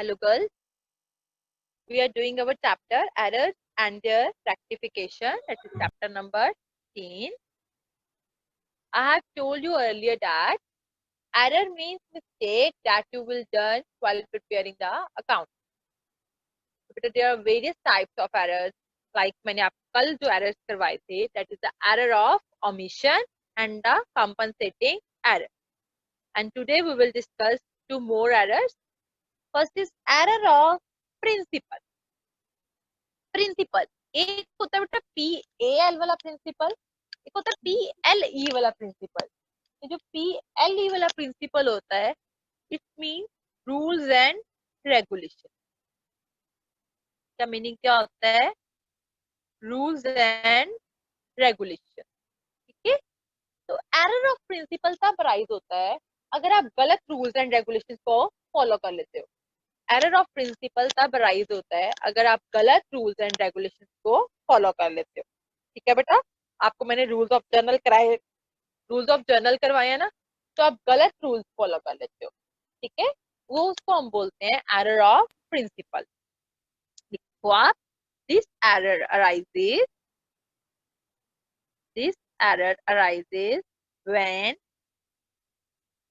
Hello girls, we are doing our chapter errors and their rectification. That is chapter number 10. I have told you earlier that error means mistake that you will done while preparing the account. But there are various types of errors. Like मैंने आपको कल जो errors करवाए थे, that is the error of omission and the compensating error. And today we will discuss two more errors. First is error of principal. Principal एक होता है बेटा PAL वाला प्रिंसिपल, एक होता है PLE वाला प्रिंसिपल. ये जो PLE वाला प्रिंसिपल होता है, it mean rules and regulation. क्या मीनिंग क्या होता है? Rules and regulation. ठीक है. तो एरर ऑफ प्रिंसिपल तब राइज होता है अगर आप गलत रूल्स एंड रेगुलेशन को फॉलो कर लेते हो. एरर ऑफ प्रिंसिपल तब राइज होता है अगर आप गलत रूल्स एंड रेगुलेशंस को फॉलो कर लेते हो. ठीक है बेटा, आपको मैंने रूल्स ऑफ जर्नल करवाए हैं ना, तो आप गलत रूल्स फॉलो कर लेते हो. ठीक है, वो उसको हम बोलते हैं एरर ऑफ प्रिंसिपल. लिखो आप, this error arises when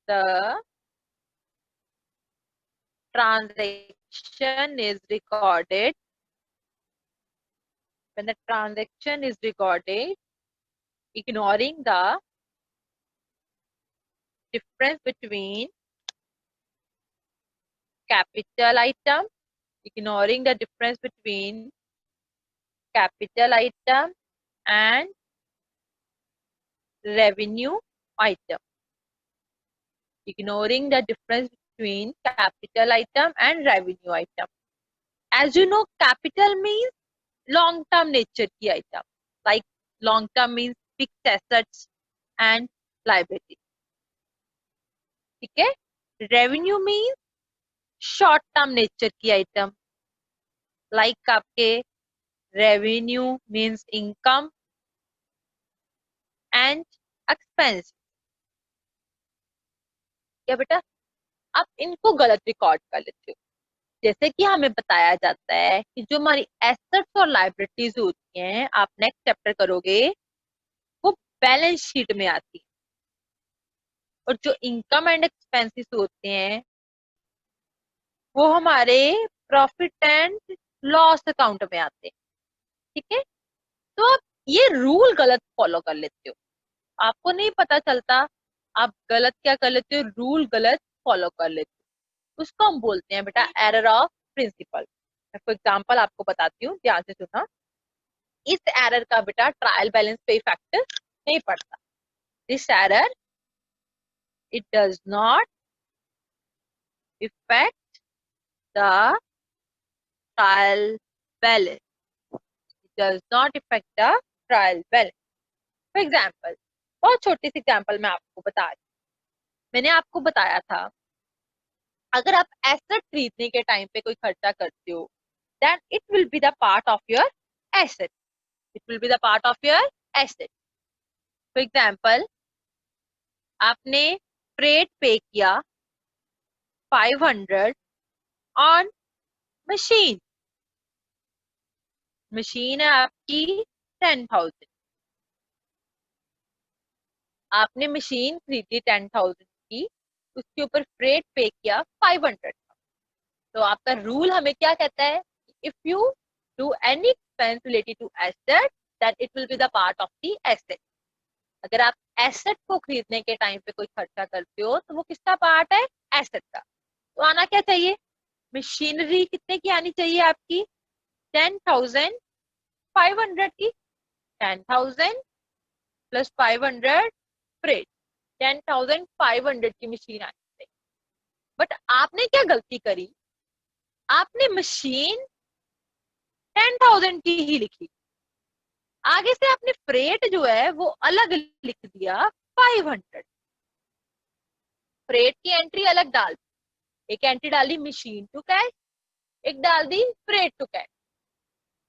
the transaction is recorded ignoring the difference between capital item and revenue item. Ignoring the difference between capital item and revenue item. As you know, capital means long term nature की item, like long term means fixed assets and liability. ठीक है. revenue means short term nature की item, like आपके revenue means income and expense. क्या बेटा, आप इनको गलत रिकॉर्ड कर लेते हो. जैसे कि हमें बताया जाता है कि जो हमारी एसेट्स और लायबिलिटीज होती हैं, आप नेक्स्ट चैप्टर करोगे, वो बैलेंस शीट में आती है. और जो इनकम एंड एक्सपेंसेस होते हैं वो हमारे प्रॉफिट एंड लॉस अकाउंट में आते हैं. ठीक है. तो आप ये रूल गलत फॉलो कर लेते हो, आपको नहीं पता चलता, आप गलत क्या कर लेते हो, रूल गलत फॉलो कर लेते हो. उसको हम बोलते हैं बेटा error of principal. For example आपको बताती हूँ, ध्यान से सुना. इस एरर का बेटा ट्रायल बैलेंस पे इफेक्ट नहीं पड़ता. This error it does not effect the trial balance. It does not effect the trial balance. For example, बहुत छोटी सी एग्जाम्पल मैं आपको बता रही. मैंने आपको बताया था अगर आप एसेट खरीदने के टाइम पे कोई खर्चा करते हो, then it will be the part of your asset. It will be the part of your asset. For example, आपने freight पे किया 500 on machine. मशीन है आपकी 10,000. आपने मशीन खरीदी 10,000 की, उसके ऊपर फ्रेट पे किया 500. तो आपका रूल हमें क्या कहता है, if you do any expense related to asset that it will be the part of the asset. अगर आप एसेट को खरीदने के टाइम पे कोई खर्चा करते हो तो वो किसका पार्ट है, एसेट का. तो आना क्या चाहिए, मशीनरी कितने की आनी चाहिए आपकी, 10,500 की. 10,000 प्लस 500 फ्रेट, 10,500 की मशीन आनी चाहिए. बट आपने क्या गलती करी, आपने मशीन 10,000 की ही लिखी, आगे से आपने फ्रेट जो है वो अलग लिख दिया 500. फ्रेट की एंट्री अलग डाल दी, एक एंट्री डाली मशीन टू कैश, एक डाल दी फ्रेट टू कैश.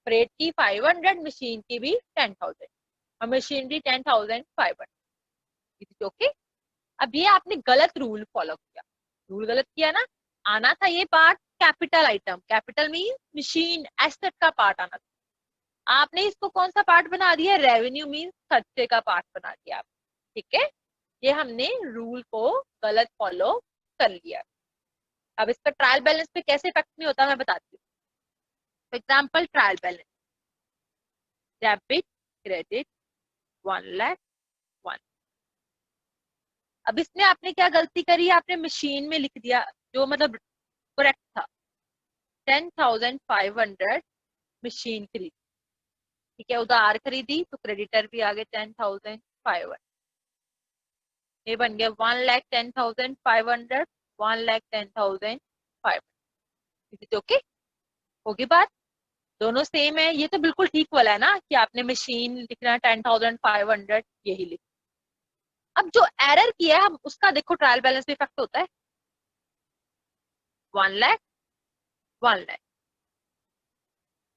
फ्रेट की 500, मशीन की भी 10,000 और मशीनरी 10,500. ओके. अब ये आपने गलत रूल फॉलो किया, रूल गलत किया ना, आना था ये part capital item, capital mean machine asset का पार्ट आना चाहिए। आपने इसको कौन सा पार्ट बना दिया? रेवेन्यू मीन खर्चे का पार्ट बना दिया आप। ठीक है, ये हमने रूल को गलत फॉलो कर लिया। अब इसका ट्रायल बैलेंस पे कैसे इफेक्ट नहीं होता मैं बताती हूँ। For example trial balance, debit credit 1 lakh 1। अब इसमें आपने क्या गलती करी? आपने मशीन में लिख दिया जो मतलब करेक्ट था, 10,500 मशीन खरीदी। ठीक है, उधार खरीदी तो क्रेडिटर भी आ गए 10,500। ये बन गया 1,10,500, 1,10,500। ओके, होगी बात? दोनों सेम है, ये तो बिल्कुल ठीक वाला है ना कि आपने मशीन लिखना 10,500 यही लिख। अब जो एरर किया है उसका देखो ट्रायल बैलेंस में इफेक्ट होता है। 1 लाख 1 लाख।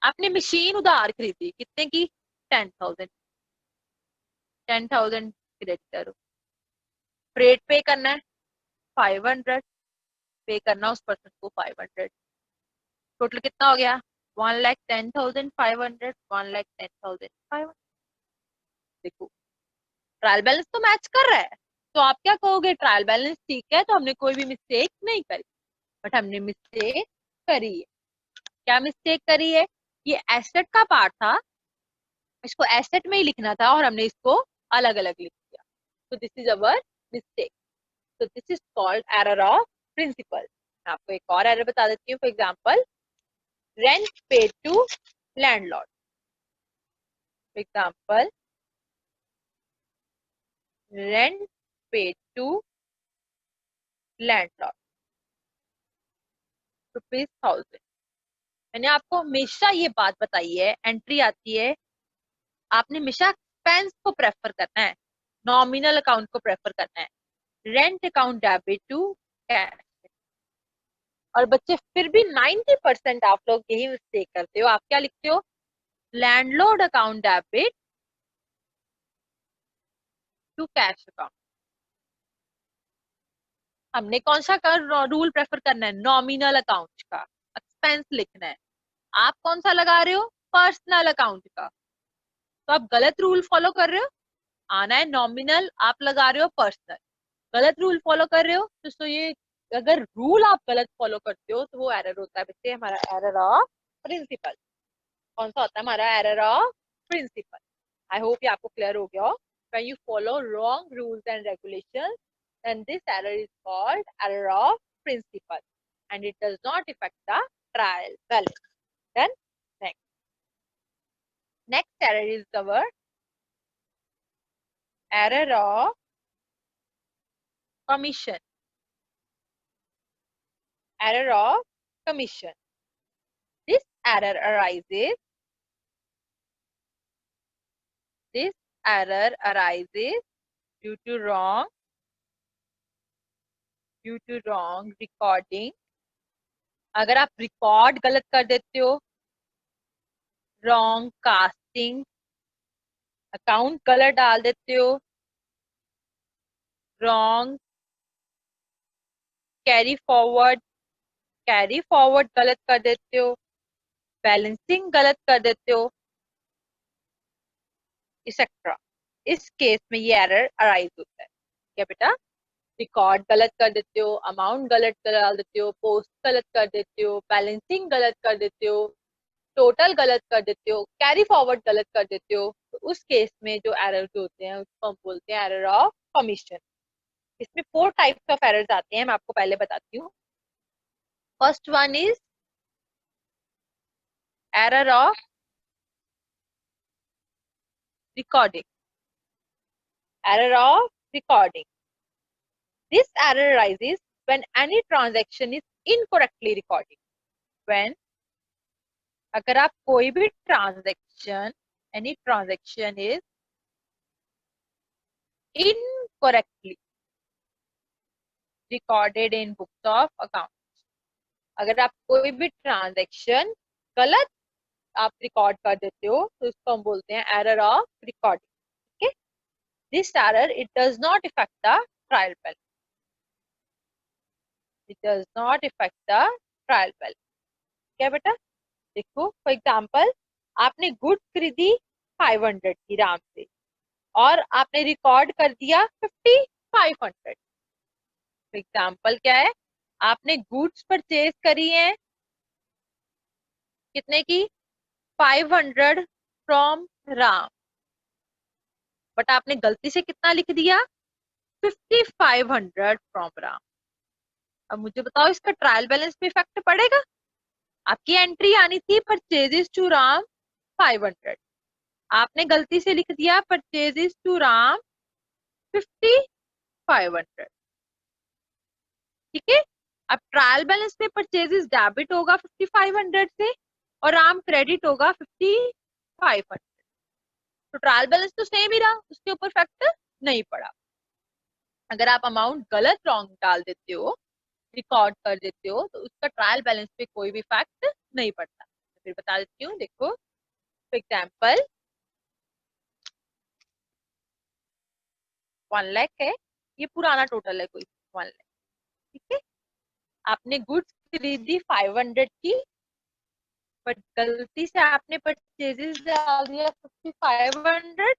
आपने मशीन उधार खरीदी कितने की? 10,000। 10,000 क्रेडिट करो, फ्रेट पे करना है 500, पे करना उस पर्सन को 500। टोटल कितना हो गया? 1,10,500, 1,10,500। देखो ट्रायल बैलेंस तो मैच कर रहा है। तो आप क्या कहोगे? ट्रायल बैलेंस ठीक है, तो हमने कोई भी मिस्टेक नहीं करी। बट हमने मिस्टेक करी है। क्या मिस्टेक करी है? ये एसेट का पार्ट था, इसको एसेट में ही लिखना था और हमने इसको अलग अलग लिख दिया। तो दिस इज अवर मिस्टेक। तो this is called error of principal. मैं आपको एक और एरर बता देती हूँ। For example, rent paid to landlord. For example, rent paid to landlord ₹1,000। मैंने आपको हमेशा ये बात बताई है, एंट्री आती है, आपने हमेशा एक्सपेंस को प्रेफर करना है, नॉमिनल अकाउंट को प्रेफर करना है। Rent account debit to cash. और बच्चे फिर भी 90% आप लोग यही मिस्टेक करते हो। आप क्या लिखते हो? Landlord account debit to cash account. हमने कौन सा रूल प्रेफर करना है? नॉमिनल अकाउंट का एक्सपेंस लिखना है। आप कौन सा लगा रहे हो? पर्सनल अकाउंट का। तो आप गलत रूल फॉलो कर रहे हो। आना है नॉमिनल, आप लगा रहे हो पर्सनल। गलत रूल फॉलो कर रहे हो। तो ये अगर रूल आप गलत फॉलो करते हो तो वो एरर होता है बच्चे, हमारा एरर ऑफ प्रिंसिपल। कौन सा होता है हमारा? Error of principal. I hope ये आपको क्लियर हो गया हो। When you follow wrong rules and regulations, then this error is called error of principle and it does not affect the trial balance. Then next error is our error of commission. Error of commission. This error arises due to wrong recording. अगर आप record गलत कर देते हो, wrong casting, account गलत डाल देते हो, रॉन्ग कैरी फॉरवर्ड गलत कर देते हो, बैलेंसिंग गलत कर देते हो, एक्सेट्रा, इस केस में ये एरर अराइज होता है। क्या बेटा? रिकॉर्ड गलत कर देते हो, अमाउंट गलत डाल देते हो, पोस्ट गलत कर देते हो, बैलेंसिंग गलत कर देते हो, टोटल गलत कर देते हो, कैरी फॉरवर्ड गलत कर देते हो, तो उस केस में जो एरर होते हैं उसको हम बोलते हैं एरर ऑफ कमीशन। इसमें 4 टाइप्स ऑफ एरर्स आते हैं, मैं आपको पहले बताती हूँ। First one is error of recording. Error of recording. This error arises when any transaction is incorrectly recorded. When अगर आप कोई भी transaction, any transaction is incorrectly recorded in books of accounts. अगर आप कोई भी ट्रांजेक्शन गलत आप रिकॉर्ड कर देते हो तो इसको हम बोलते हैं error of recording. Okay, this error it does not effect the trial balance. It does not affect the trial balance. क्या बेटा, देखो फॉर एग्जाम्पल आपने गुड्स खरीदी 500 की राम से और आपने रिकॉर्ड कर दिया 5500। फॉर एग्जाम्पल क्या है, आपने गुड्स परचेज करी है कितने की, 500 फ्रॉम राम, बट आपने गलती से कितना लिख दिया, 5500 फ्रॉम राम। अब मुझे बताओ इसका ट्रायल बैलेंस पे इफेक्ट पड़ेगा? आपकी एंट्री आनी थी परचेजेस टू राम 500, आपने गलती से लिख दिया परचेजेस टू राम 5500। ठीक है, अब ट्रायल बैलेंस में परचेजेस डेबिट होगा 5500 से और राम क्रेडिट होगा 5500। तो ट्रायल बैलेंस तो सेम ही रहा, उसके ऊपर इफेक्ट नहीं पड़ा। अगर आप अमाउंट गलत रॉन्ग डाल देते हो, रिकॉर्ड कर देते हो, तो उसका ट्रायल बैलेंस पे कोई भी इफेक्ट नहीं पड़ता। फिर बता देती हूँ, देखो फॉर एग्जाम्पल 1 लाख है, ये पुराना टोटल है कोई 1 लाख। ठीक है, आपने गुड्स खरीदी 500 की, बट गलती से आपने परचेजेस डाल दिया 5500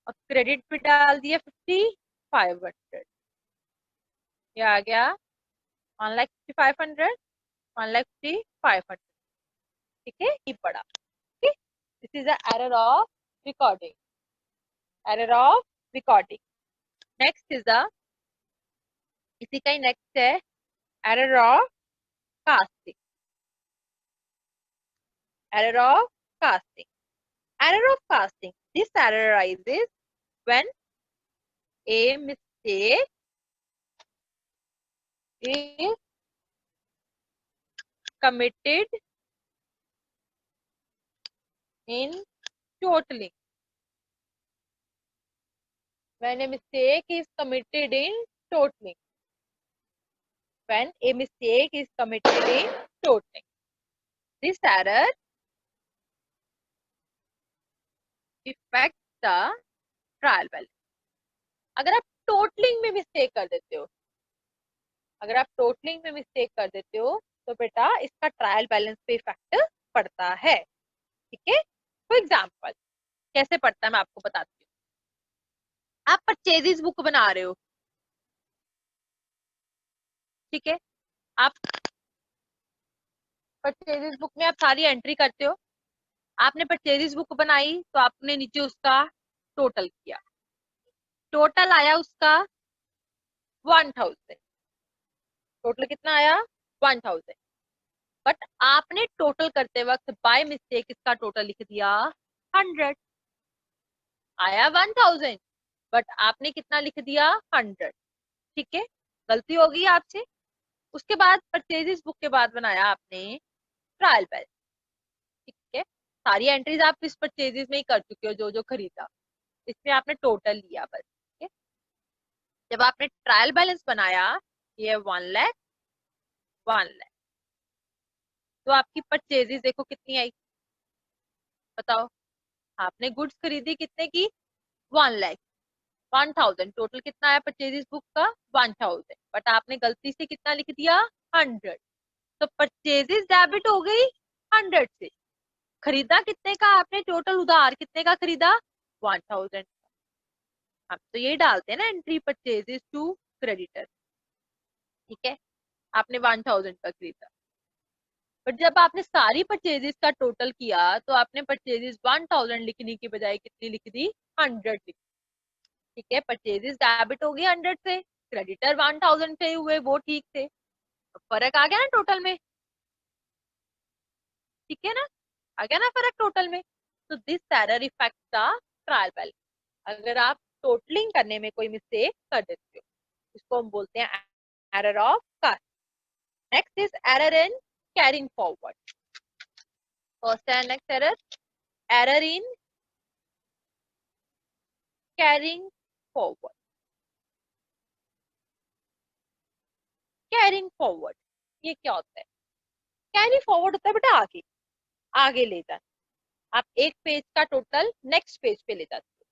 और क्रेडिट पे डाल दिया 5500। ये आ गया 1,55,500, 1,55,500। ठीक है, ये पड़ा। ठीक है, this is error of recording, error of recording. Next is the, इसी का ही नेक्स्ट है error of casting, error of casting, error of casting. This error arises when a mistake is committed in totaling, when a mistake is committed in totaling, when a mistake is committed in totaling, this error affects the trial balance. अगर आप totalling में mistake कर देते हो, अगर आप totalling में mistake कर देते हो तो बेटा इसका ट्रायल बैलेंस पे इफेक्ट पड़ता है। ठीक है, फॉर एग्जाम्पल कैसे पड़ता है मैं आपको बताती हूँ। आप परचेजेस बुक बना रहे हो, ठीक है, आप परचेजेस बुक में आप सारी एंट्री करते हो, आपने परचेजेस बुक बनाई तो आपने नीचे उसका टोटल किया, टोटल आया उसका 1000, टोटल कितना आया 1000, बट आपने टोटल करते वक्त बाय मिस्टेक इसका टोटल लिख दिया 100, आया 1000 बट आपने कितना लिख दिया 100। ठीक है, गलती होगी आपसे। उसके बाद परचेजेस बुक के बाद बनाया आपने ट्रायल बैलेंस। ठीक है, सारी एंट्रीज आप इस परचेजेस में ही कर चुके हो, जो जो खरीदा इसमें आपने टोटल लिया बस। ठीक है, जब आपने ट्रायल बैलेंस बनाया, ये 1 लाख 1 लाख, तो आपकी परचेजेस देखो कितनी आई, बताओ। आपने गुड्स खरीदी कितने की, 1 लाख, 1000, टोटल कितना आया परचेजेस बुक का 1000, बट आपने गलती से कितना लिख दिया 100, तो परचेजेस डेबिट हो गई 100 से। खरीदा कितने का आपने, टोटल उधार कितने का खरीदा 1000। हम तो यही डालते हैं ना एंट्री, परचेजेस टू क्रेडिटर। ठीक है, आपने 1000 का खरीदा, बट जब आपने सारी परचेजेस का टोटल किया तो आपने परचेजेस 1000 लिखने की बजाय कितनी लिख दी, 100 लिख। ठीक है, परचेजेस डेबिट हो गई 100 से, क्रेडिटर 1000 पे हुए, वो ठीक थे, फर्क आ गया ना टोटल में। ठीक है ना, आ गया ना फर्क टोटल में। तो this error effect the trial balance. अगर आप टोटलिंग करने में कोई मिस्टेक कर देते हो, इसको हम बोलते हैं error of cost. Next is error in carrying forward. First and next error, error in carrying forward. Carrying forward ये क्या होता है? कैरी फॉरवर्ड होता है बेटा आगे, आगे ले जाना। आप एक पेज का टोटल नेक्स्ट पेज पे ले जाते हो।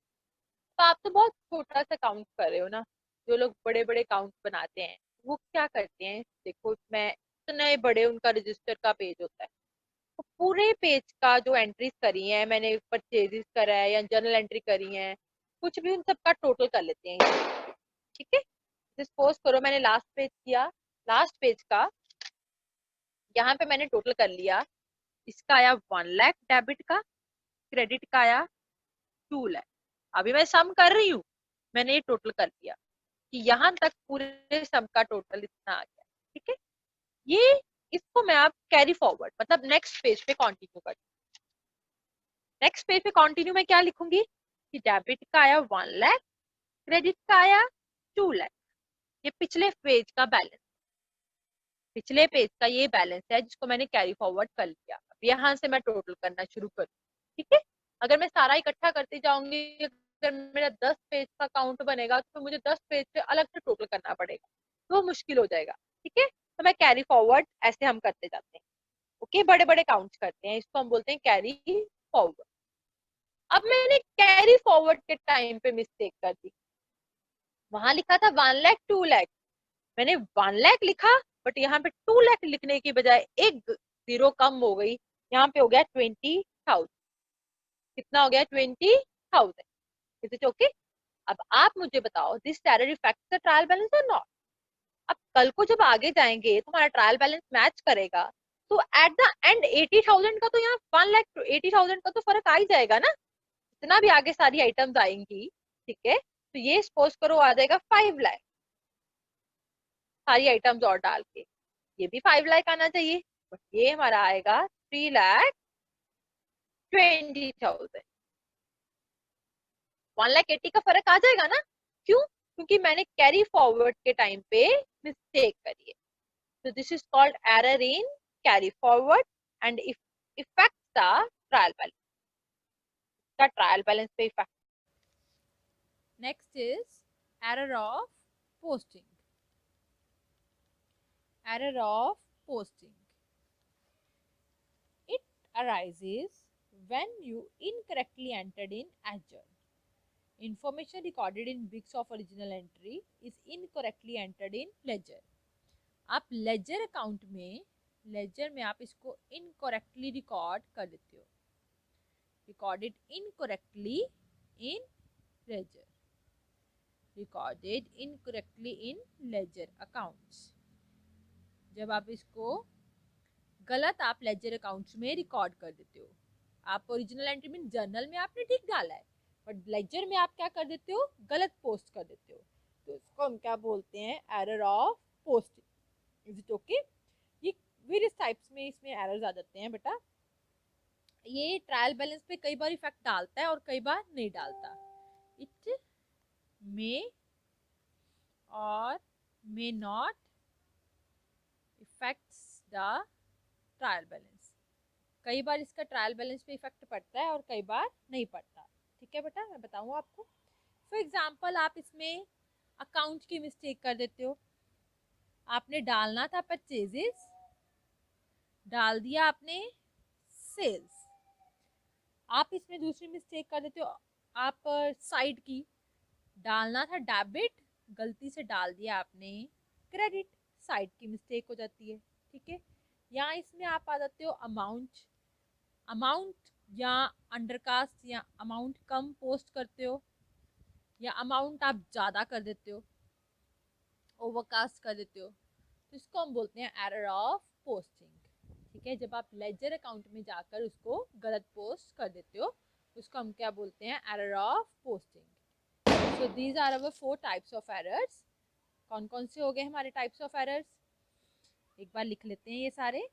तो आप तो बहुत छोटा सा काउंट कर रहे हो ना, जो लोग बड़े बड़े काउंट बनाते हैं वो क्या करते हैं, देखो मैं कितने बड़े उनका रजिस्टर का पेज होता है। तो पूरे पेज का जो एंट्रीज करी है मैंने, परचेजेस करा है या जर्नल एंट्री करी है, कुछ भी उन सबका टोटल कर लेते हैं। ठीक है, सपोज करो मैंने लास्ट पेज किया, लास्ट पेज का यहाँ पे मैंने टोटल कर लिया। इसका आया 1 लाख डेबिट का, क्रेडिट का आया 2 लाख। अभी मैं सम कर रही हूँ, मैंने ये टोटल कर लिया कि यहाँ तक पूरे सम का टोटल इतना आ गया। ठीक है, ये इसको मैं आप कैरी फॉरवर्ड मतलब नेक्स्ट पेज पे कंटिन्यू कर, नेक्स्ट पेज पे कंटिन्यू में क्या लिखूंगी कि डेबिट का आया 1 लाख, क्रेडिट का आया 2 लाख। ये पिछले पेज का बैलेंस, पिछले पेज का ये बैलेंस है जिसको मैंने कैरी फॉरवर्ड कर लिया। अब यहाँ से मैं टोटल करना शुरू करूँ। ठीक है, अगर मैं सारा इकट्ठा करती जाऊंगी, अगर मेरा 10 पेज का काउंट बनेगा तो मुझे 10 पेज से अलग से टोटल करना पड़ेगा, तो मुश्किल हो जाएगा। ठीक है, तो मैं कैरी फॉरवर्ड ऐसे हम करते जाते हैं। ओके, बड़े बड़े काउंट्स करते हैं, इसको हम बोलते हैं कैरी फॉरवर्ड। अब मैंने कैरी फॉरवर्ड के टाइम पे मिस्टेक कर दी, वहां लिखा था 1 लाख 2 लाख, मैंने 1 लाख लिखा बट यहाँ पे 2 लाख लिखने की बजाय एक जीरो कम हो गई, यहाँ पे हो गया 20,000। कितना हो गया? 20,000। Is it okay? अब आप मुझे बताओ, this error effects the trial balance और नॉट? अब कल को जब आगे जाएंगे तुम्हारा ट्रायल बैलेंस मैच करेगा, तो एट द एंड 80,000 का तो यहाँ 1,80,000 का तो फर्क आ ही जाएगा ना, जितना भी आगे सारी आइटम्स आएंगी। ठीक है, तो ये सपोज करो आ जाएगा 5 लाख, सारी आइटम्स और डाल के ये भी 5 लाख आना चाहिए, बट ये हमारा आएगा 3,20,000। 1,80,000 का फर्क आ जाएगा ना? क्यों? क्योंकि मैंने कैरी फॉरवर्ड के टाइम पे मिस्टेक करी है। तो this is called error in carry forward and effect the trial balance, का ट्रायल बैलेंस पे effect. Next is error of posting. Error of posting. It arises when you incorrectly entered in Azure. Information recorded in books of original entry is incorrectly entered in ledger. आप ledger account में, laser में आप इसको incorrectly record कर देते हो, recorded incorrectly इन laser, recorded incorrectly इन ledger accounts. जब आप इसको गलत आप लेजर अकाउंट्स में रिकॉर्ड कर देते हो, आप ओरिजिनल एंट्री में जर्नल में आपने ठीक डाला है बट लेजर में आप क्या कर देते हो, गलत पोस्ट कर देते हो, तो इसको हम क्या बोलते हैं? Error of posting. Is it okay? ये वेरियस टाइप्स में इसमें एरर्स आ जाते हैं बेटा। ये ट्रायल बैलेंस पे कई बार इफेक्ट डालता है और कई बार नहीं डालता। इट मे और may not effects the trial balance. कई बार इसका ट्रायल बैलेंस पे इफेक्ट पड़ता है और कई बार नहीं पड़ता। ठीक है बेटा, मैं बताऊँ आपको। फॉर एग्जाम्पल, आप इसमें अकाउंट की मिस्टेक कर देते हो, आपने डालना था परचेजेस, डाल दिया आपने सेल्स। आप इसमें दूसरी मिस्टेक कर देते हो, आप साइड की डालना था डेबिट, गलती से डाल दिया आपने क्रेडिट, साइड की मिस्टेक हो जाती है। ठीक है, यहाँ इसमें आप आ जाते हो अमाउंट, अमाउंट या अंडरकास्ट या अमाउंट कम पोस्ट करते हो, या अमाउंट आप ज़्यादा कर देते हो, ओवरकास्ट कर देते हो, तो इसको हम बोलते हैं एरर ऑफ पोस्टिंग। ठीक है, जब आप लेजर अकाउंट में जाकर उसको गलत पोस्ट कर देते हो, उसको हम क्या बोलते हैं? Error of posting. So these are our 4 types of errors. कौन कौन से हो गए हमारे टाइप्स ऑफ एरर्स? एक बार लिख लेते हैं ये सारे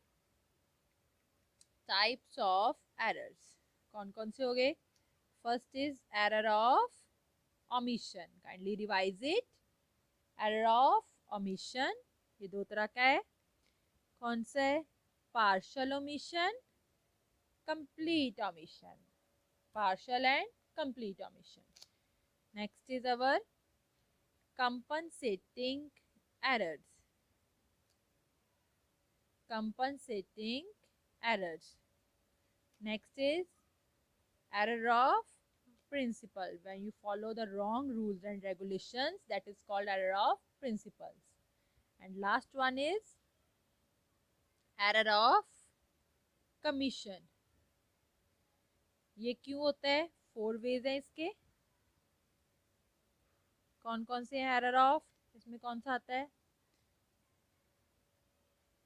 टाइप्स ऑफ एरर्स। कौन कौन से हो गए? First is error of omission, kindly revise it. Error of omission, ये दो तरह का है। कौन सा है? Partial omission, complete omission, partial and complete omission. Next is our compensating errors. Compensating errors. Next is error of principle. When you follow the wrong rules and regulations, that is called error of principles. And last one is error of commission. ये क्यों होता है? 4 veg है इसके। कौन कौन से हैं एरर ऑफ? इसमें कौन सा आता है?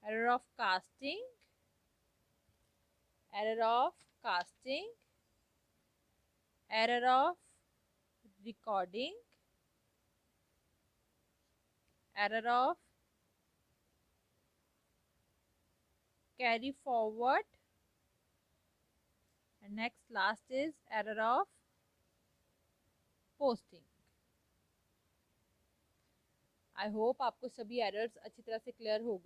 Error of casting, error of casting, error of recording, error of carry forward, and next last is error of posting. I hope आपको सभी एरर्स अच्छी तरह से क्लियर हो गए।